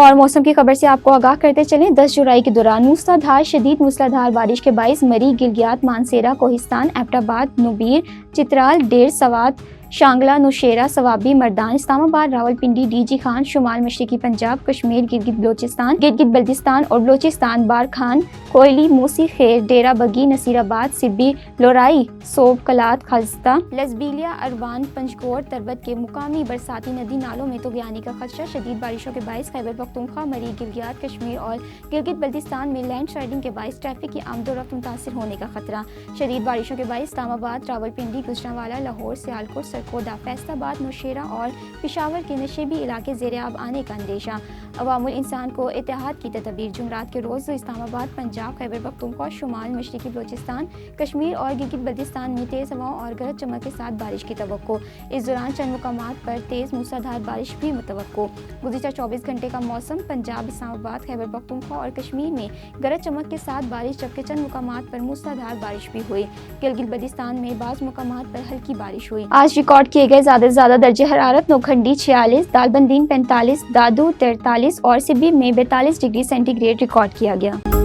اور موسم کی خبر سے آپ کو آگاہ کرتے چلیں 10 جولائی کے دوران موسلادھار شدید موسلادھار بارش کے باعث مری، گلگیات، مانسیرا، کوہستان، ایبٹ آباد، نوبیر، چترال، ڈیر سوات، شانگلہ، نوشیرہ، سوابی، مردان، اسلام آباد، راولپنڈی، ڈی جی خان، شمال مشرقی پنجاب، کشمیر، گلگت بلوچستان، گلگت بلتستان اور بلوچستان، بارکھان، کوئلی، موسی خیل، ڈیرہ بگی، نصیر آباد، سبی، لورائی، صوب، کلات، خالصتہ، لسبیلیا، اروان، پنجگور، تربت کے مقامی برساتی ندی نالوں میں طغیانی کا خدشہ۔ شدید بارشوں کے باعث خیبر پختونخوا، مری، گلگیات، کشمیر اور گلگت بلتستان میں لینڈ سلائڈنگ کے باعث ٹریفک کی آمد و رفت متاثر ہونے کا خطرہ۔ شدید بارشوں کے باعث اسلام آباد، راولپنڈی، گوجرانوالہ، لاہور، سیالکوٹ، سرگودا، فیصل آباد، نوشیرہ اور پشاور کے نشیبی علاقے زیر آب آنے کا اندیشہ۔ عوام الانسان کو اتحاد کی تدابیر۔ جمعرات کے روز اسلام آباد، پنجاب، خیبر پختونخوا، شمال مشرقی بلوچستان، کشمیر اور گلگت بلتستان میں تیز ہواؤں اور گرج چمک کے ساتھ بارش کی توقع۔ اس دوران چند مقامات پر تیز موسلادھار بارش بھی متوقع۔ گزشتہ 24 گھنٹے کا موسم: پنجاب، اسلام آباد، خیبر پختونخوا اور کشمیر میں گرج چمک کے ساتھ بارش، جبکہ چند مقامات پر موسلادھار بارش بھی ہوئی۔ گلگت بلتستان میں بعض مقامات پر ہلکی بارش ہوئی۔ آج ریکارڈ کیے گئے زیادہ سے زیادہ درجہ حرارت نوکھنڈی 46، دالبندین 45، دادو 43 اور سبی میں 42 ڈگری سینٹی گریڈ ریکارڈ کیا گیا۔